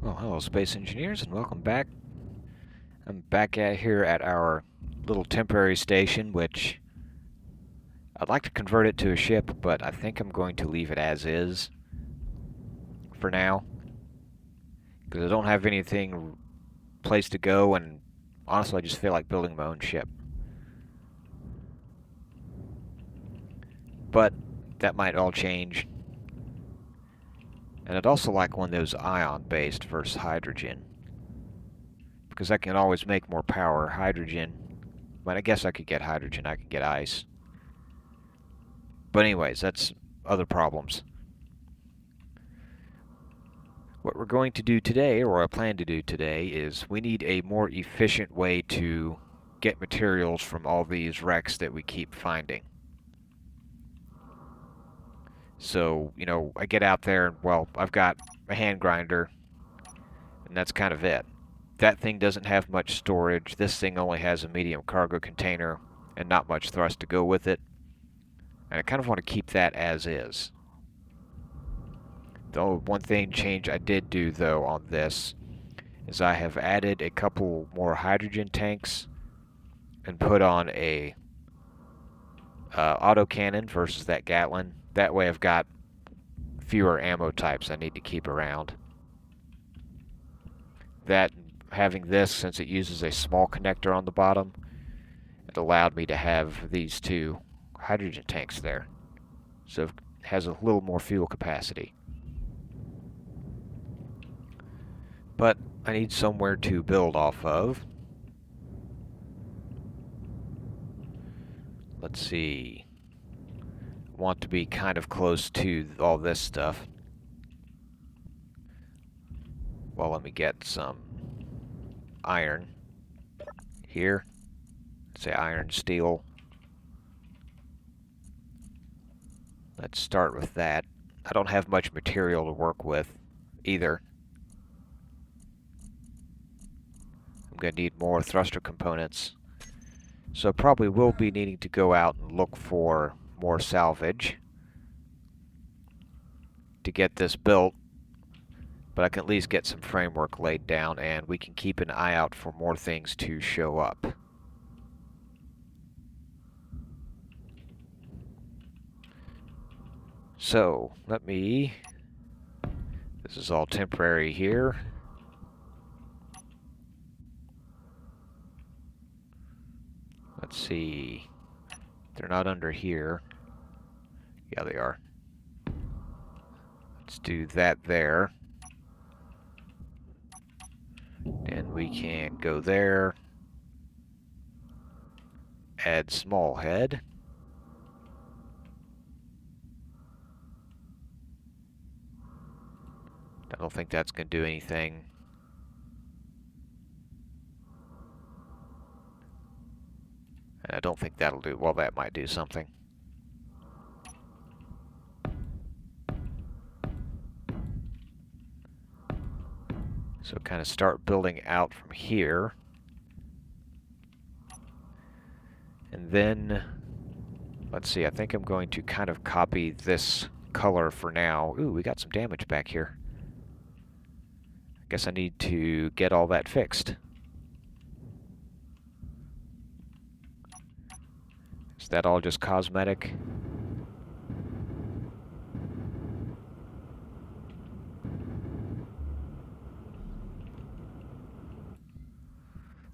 Well, hello, space engineers, and welcome back. I'm back here at our little temporary station, which I'd like to convert it to a ship, but I think I'm going to leave it as is for now, because I don't have anything place to go, and honestly, I just feel like building my own ship. But that might all change. And I'd also like one of those ion-based versus hydrogen, because I can always make more power. Hydrogen, but I guess I could get hydrogen, I could get ice. But anyways, that's other problems. What we're going to do today, or I plan to do today, is we need a more efficient way to get materials from all these wrecks that we keep finding. So, I get out there and, well, I've got a hand grinder, and that's kind of it. That thing doesn't have much storage. This thing only has a medium cargo container and not much thrust to go with it. And I kind of want to keep that as is. The one thing change I did do, though, on this is I have added a couple more hydrogen tanks and put on a autocannon versus that Gatling. That way I've got fewer ammo types I need to keep around. That, having this, since it uses a small connector on the bottom, it allowed me to have these two hydrogen tanks there. So it has a little more fuel capacity. But I need somewhere to build off of. Let's see. I want to be kind of close to all this stuff. Well, let me get some iron here. Say iron, steel. Let's start with that. I don't have much material to work with either. I'm going to need more thruster components. So probably will be needing to go out and look for more salvage to get this built. But I can at least get some framework laid down, and we can keep an eye out for more things to show up. So, this is all temporary here. Let's see, they're not under here. Yeah, they are. Let's do that there. And we can go there. Add small head. I don't think that's going to do anything. And I don't think that'll do, well, that might do something. So kind of start building out from here. And then, let's see, I think I'm going to kind of copy this color for now. Ooh, we got some damage back here. I guess I need to get all that fixed. Is that all just cosmetic?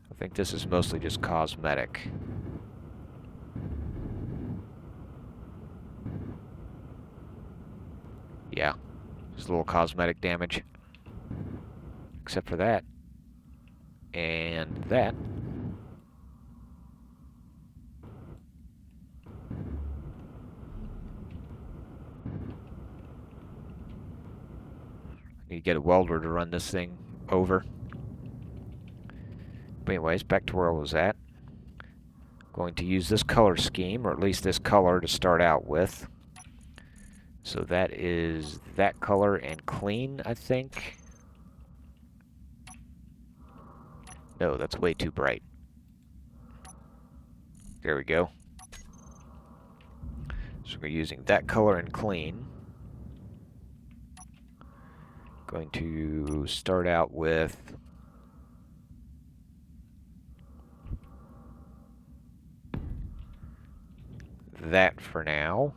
I think this is mostly just cosmetic. Yeah, just a little cosmetic damage. Except for that. And that. I need to get a welder to run this thing over. But anyways, back to where I was at. Going to use this color scheme, or at least this color to start out with. So that is that color and clean, I think. No, that's way too bright. There we go. So we're using that color and clean. Going to start out with that for now.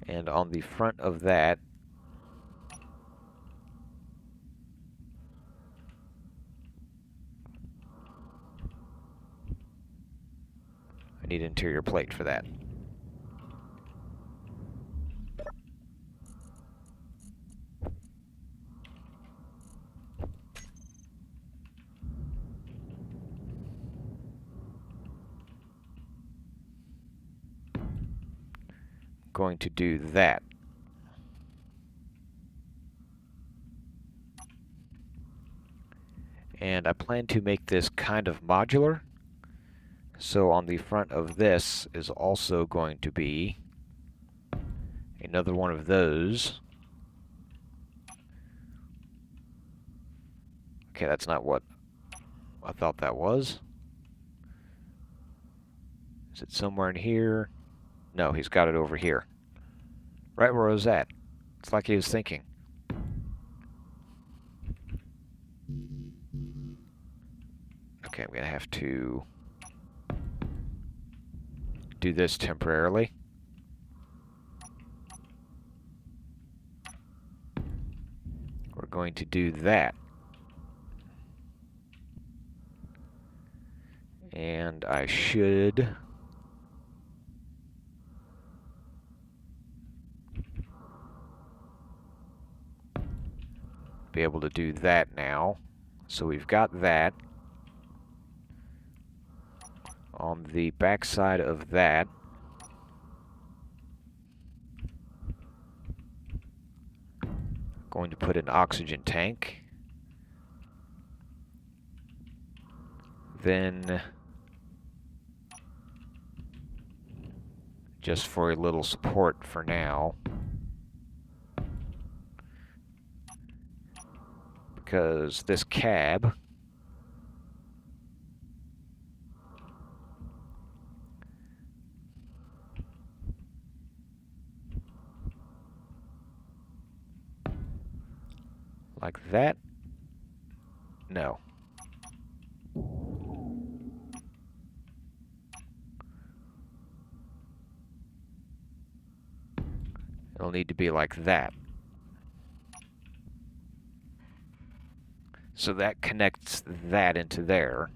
And on the front of that, I need interior plate for that. Going to do that. And I plan to make this kind of modular. So on the front of this is also going to be another one of those. Okay, that's not what I thought that was. Is it somewhere in here? No, he's got it over here. Right where I was at. It's like he was thinking. Okay, I'm gonna have to do this temporarily. We're going to do that. And I should be able to do that now. So we've got that. On the back side of that, going to put an oxygen tank. Then, just for a little support for now, because this cab like that. No. It'll need to be like that. So that connects that into there.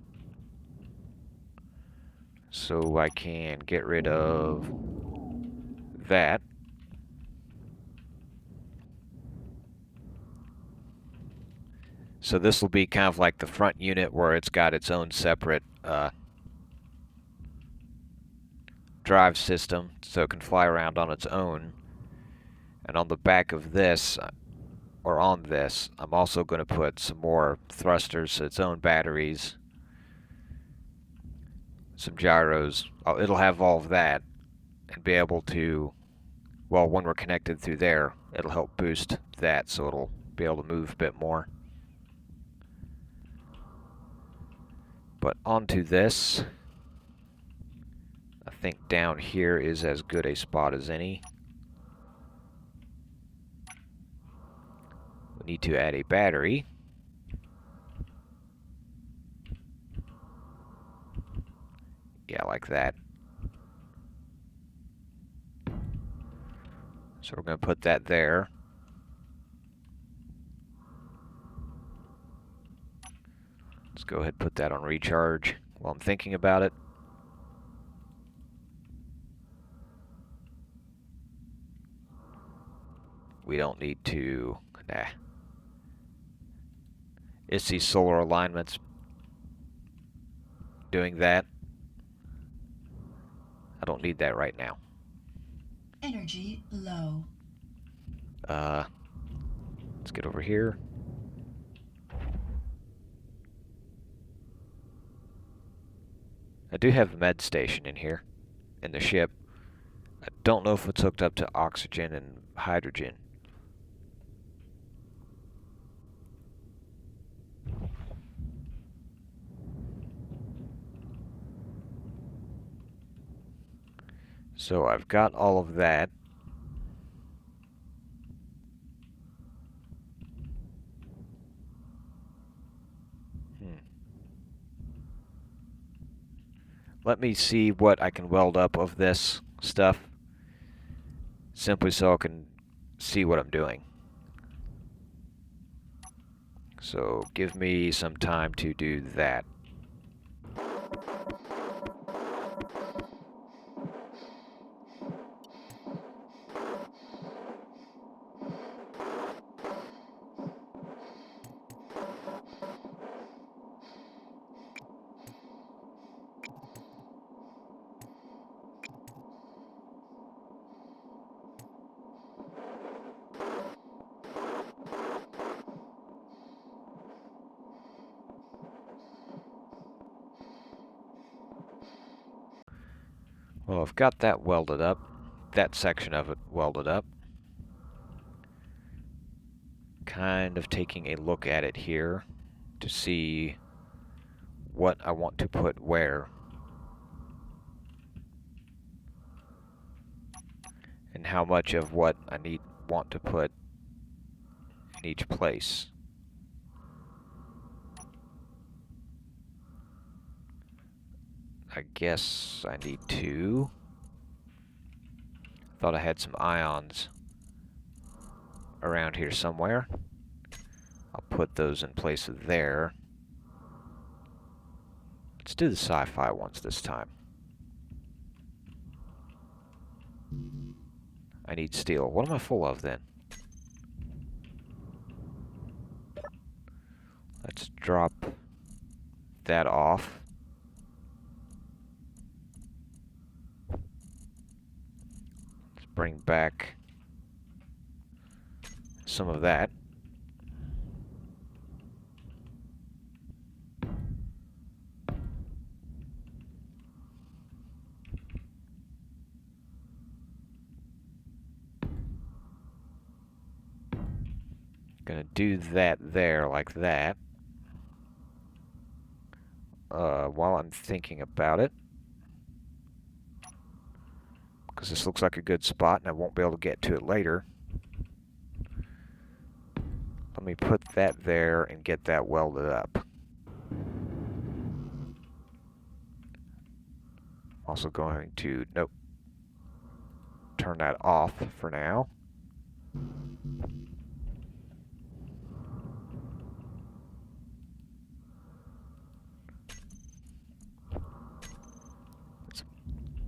So I can get rid of that. So this will be kind of like the front unit where it's got its own separate drive system, so it can fly around on its own. And on the back of this, or on this, I'm also going to put some more thrusters, its own batteries, some gyros. It'll have all of that and be able to, well, when we're connected through there, it'll help boost that, so it'll be able to move a bit more. But onto this, I think down here is as good a spot as any. We need to add a battery. Yeah, like that. So we're going to put that there. Let's go ahead and put that on recharge while I'm thinking about it. We don't need to, nah. It's these solar alignments doing that. I don't need that right now. Energy low. Let's get over here. I do have a med station in here, in the ship. I don't know if it's hooked up to oxygen and hydrogen. So I've got all of that. let me see what I can weld up of this stuff, simply so I can see what I'm doing. So give me some time to do that. Well, I've got that welded up, that section of it welded up. Kind of taking a look at it here to see what I want to put where. And how much of what I want to put in each place. I guess I need two. Thought I had some ions around here somewhere. I'll put those in place of there. Let's do the sci-fi ones this time. I need steel. What am I full of then? Let's drop that off. Let's bring back some of that. Gonna do that there like that. While I'm thinking about it, because this looks like a good spot and I won't be able to get to it later. Let me put that there and get that welded up. Also going to, nope, turn that off for now.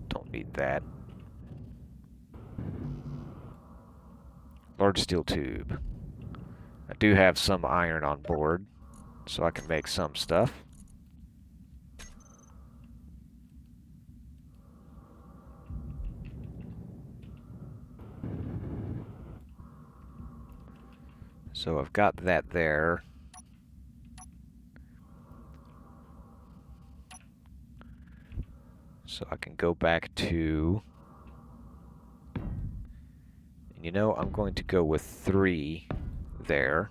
Don't need that. Large steel tube. I do have some iron on board, so I can make some stuff. So I've got that there. So I can go back to, and you know, I'm going to go with 3 there.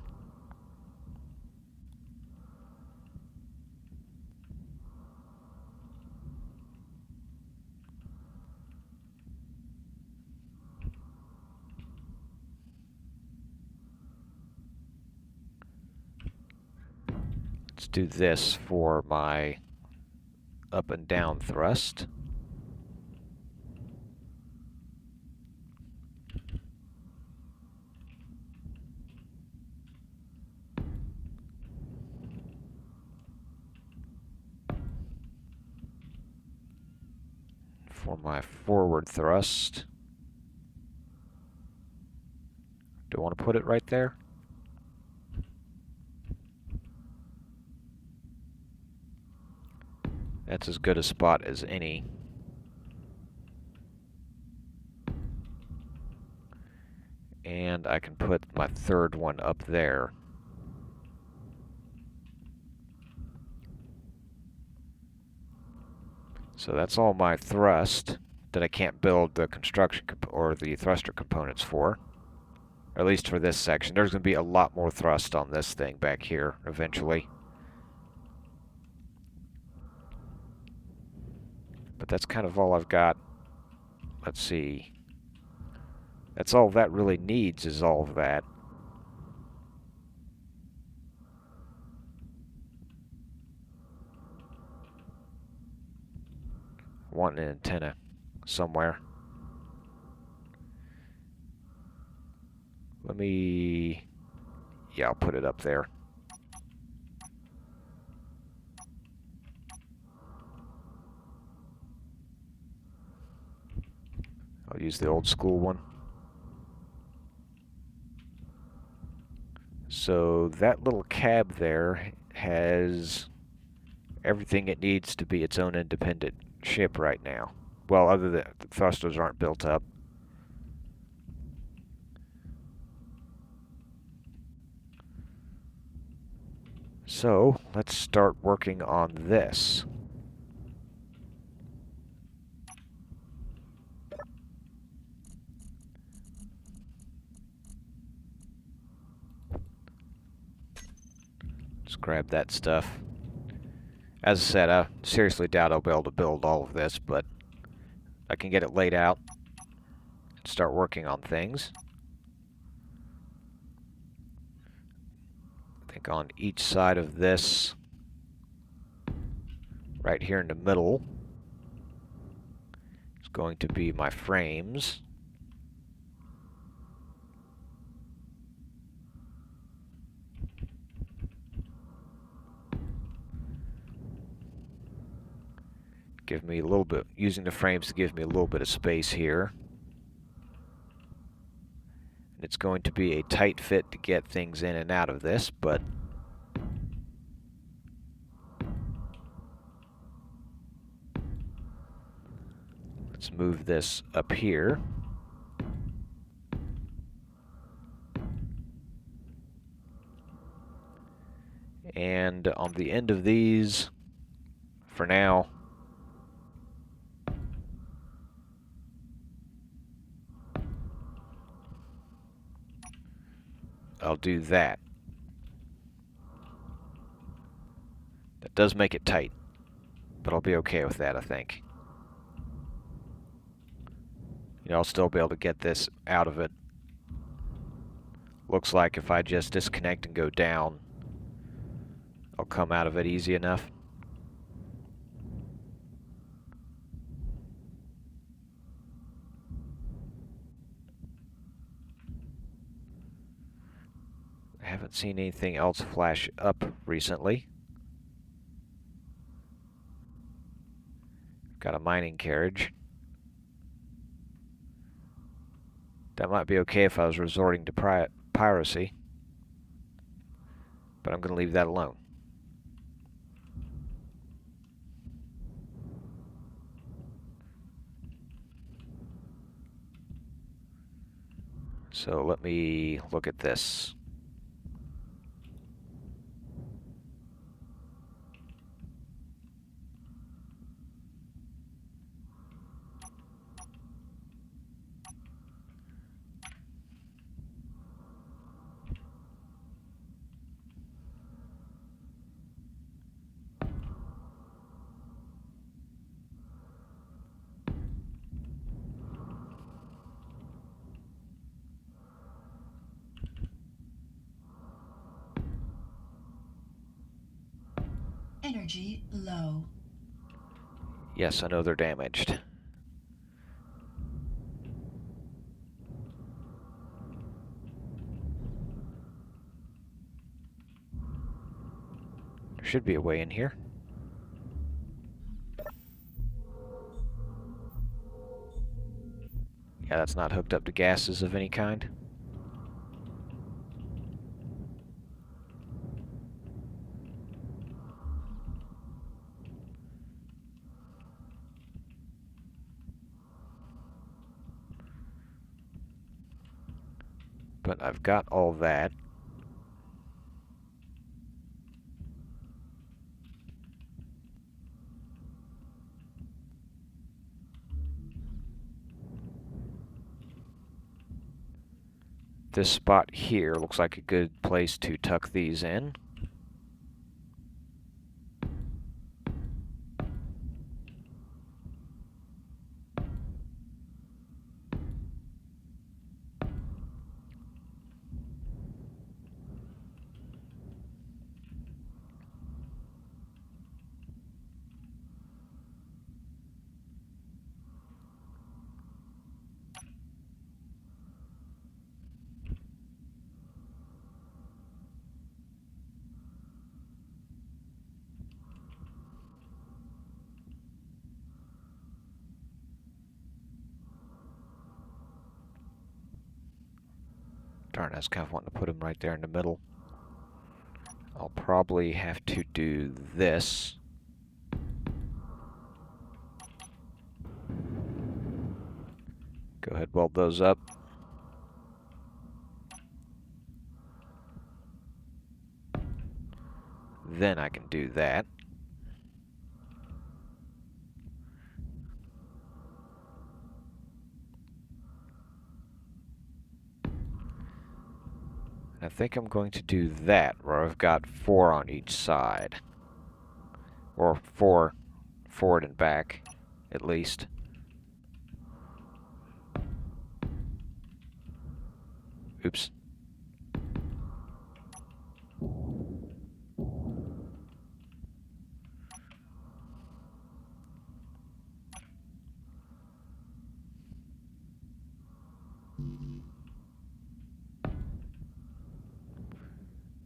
Let's do this for my up and down thrust. For my forward thrust, do I want to put it right there? That's as good a spot as any. And I can put my third one up there. So that's all my thrust that I can't build the construction or the thruster components for. Or at least for this section. There's going to be a lot more thrust on this thing back here eventually. But that's kind of all I've got. Let's see. That's all that really needs is all of that. want an antenna somewhere. Yeah, I'll put it up there. I'll use the old school one. So that little cab there has everything it needs to be its own independent ship right now. Well, other than the thrusters aren't built up. So let's start working on this. Let's grab that stuff. As I said, I seriously doubt I'll be able to build all of this, but I can get it laid out and start working on things. I think on each side of this, right here in the middle, is going to be my frames. Give me a little bit, using the frames to give me a little bit of space here. And it's going to be a tight fit to get things in and out of this, but let's move this up here. And on the end of these, for now, I'll do that. That does make it tight, but I'll be okay with that, I think. You know, I'll still be able to get this out of it. Looks like if I just disconnect and go down, I'll come out of it easy enough. I haven't seen anything else flash up recently. Got a mining carriage. That might be okay if I was resorting to piracy, but I'm going to leave that alone. So let me look at this. Energy low. Yes, I know they're damaged. There should be a way in here. Yeah, that's not hooked up to gases of any kind. But I've got all that. This spot here looks like a good place to tuck these in. Darn, I was kind of wanting to put them right there in the middle. I'll probably have to do this. Go ahead, weld those up. Then I can do that. I think I'm going to do that, where I've got 4 on each side. Or 4 forward and back, at least. Oops.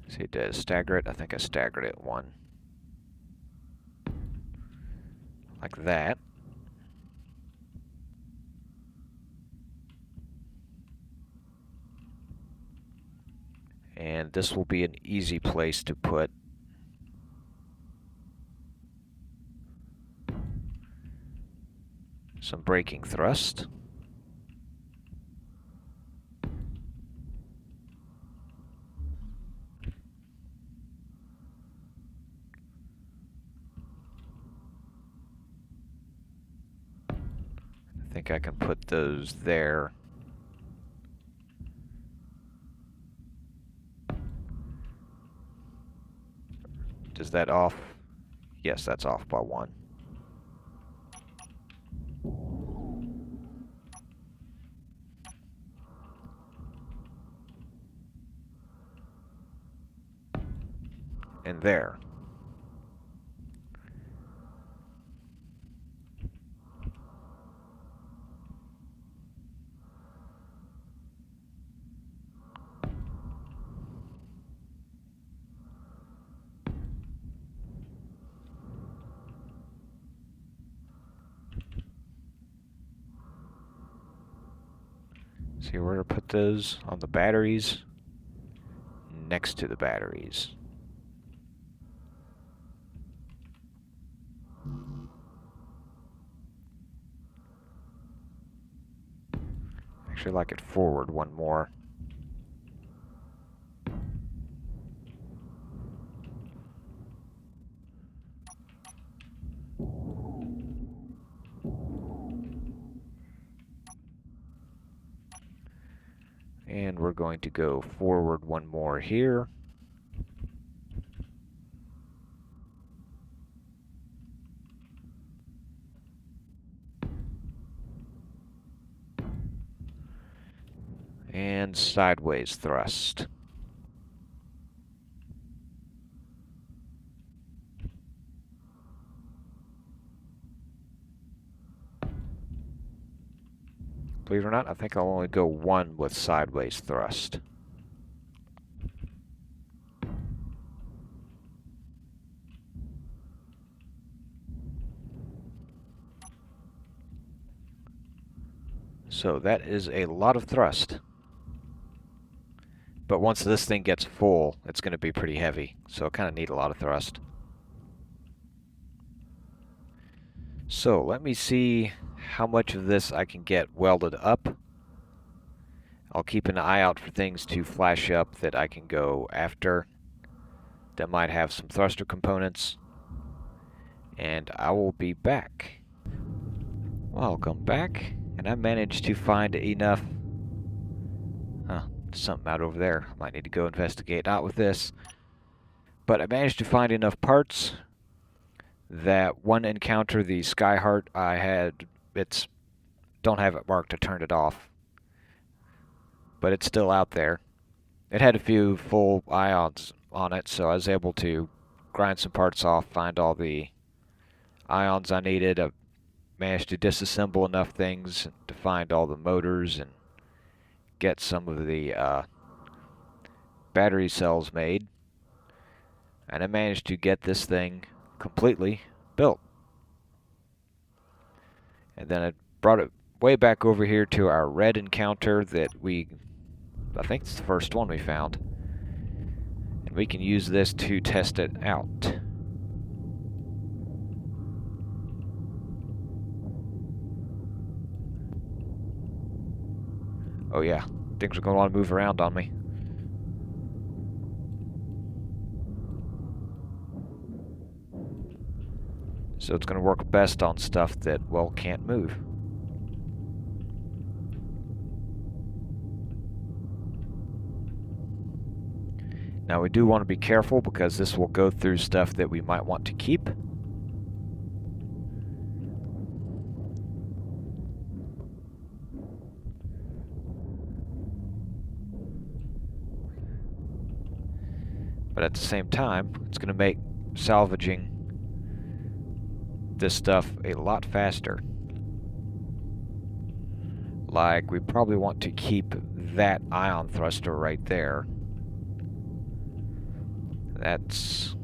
See, did I stagger it? I think I staggered it 1. Like that. And this will be an easy place to put some braking thrust. I think I can put those there. Is that off? Yes, that's off by 1. And there. See where to put those? On the batteries. Next to the batteries. Actually, like it forward 1 more. And we're going to go forward 1 more here. And sideways thrust. Believe it or not, I think I'll only go 1 with sideways thrust. So that is a lot of thrust. But once this thing gets full, it's going to be pretty heavy, so I kind of need a lot of thrust. So let me see how much of this I can get welded up. I'll keep an eye out for things to flash up that I can go after that might have some thruster components. And I will be back. Welcome back. And I managed to find enough... something out over there. I might need to go investigate. Not with this. But I managed to find enough parts that one encounter, the Skyheart, I had... don't have it marked to turn it off. But it's still out there. It had a few full ions on it, so I was able to grind some parts off, find all the ions I needed. I managed to disassemble enough things to find all the motors and get some of the battery cells made. And I managed to get this thing completely built. And then I brought it way back over here to our red encounter that we I think it's the first one we found. And we can use this to test it out. Oh yeah, things are going to want to move around on me. So it's going to work best on stuff that, well, can't move. Now we do want to be careful because this will go through stuff that we might want to keep. But at the same time, it's going to make salvaging this stuff a lot faster. Like, we probably want to keep that ion thruster right there. That's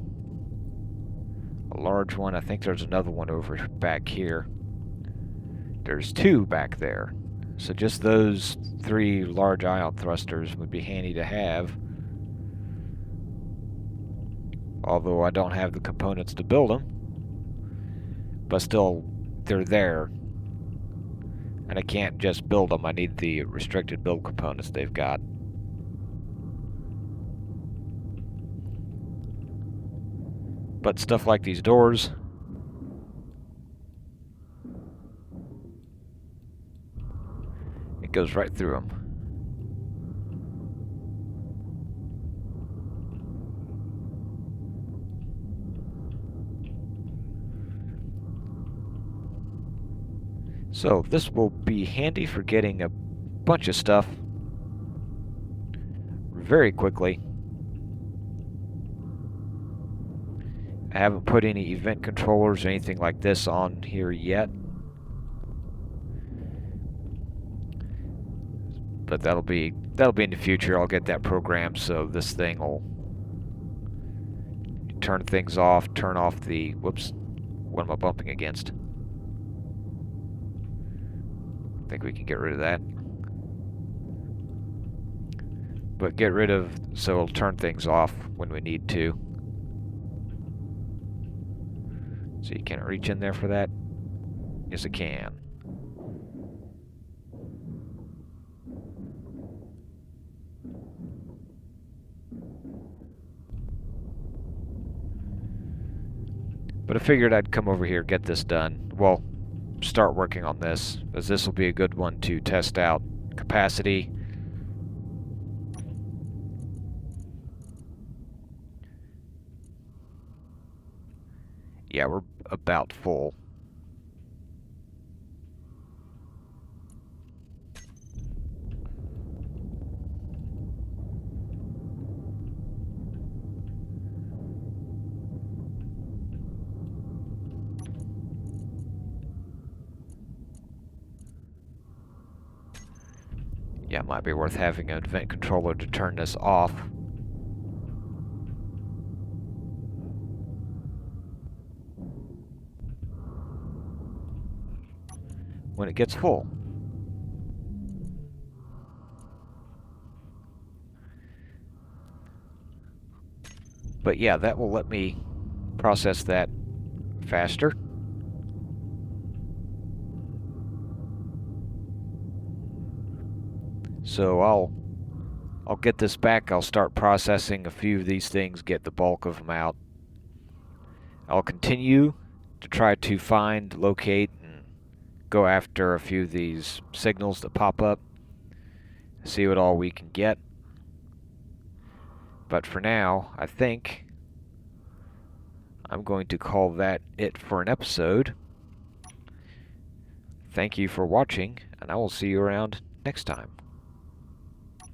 a large one. I think there's another one over back here. There's two back there. So just those 3 large ion thrusters would be handy to have. Although I don't have the components to build them. But still, they're there. And I can't just build them. I need the restricted build components they've got. But stuff like these doors, it goes right through them. So this will be handy for getting a bunch of stuff very quickly. I haven't put any event controllers or anything like this on here yet. But that'll be in the future. I'll get that programmed so this thing will turn things off, turn off the, whoops, what am I bumping against? I think we can get rid of that. But get rid of, so it'll turn things off when we need to. So you can't reach in there for that? Yes, it can. But I figured I'd come over here, get this done. Well, start working on this, as this will be a good one to test out capacity. Yeah, we're about full. Yeah, it might be worth having an event controller to turn this off. When it gets full. But yeah, that will let me process that faster. So I'll get this back. I'll start processing a few of these things, get the bulk of them out. I'll continue to try to find, locate, and go after a few of these signals that pop up. See what all we can get. But for now, I think I'm going to call that it for an episode. Thank you for watching, and I will see you around next time.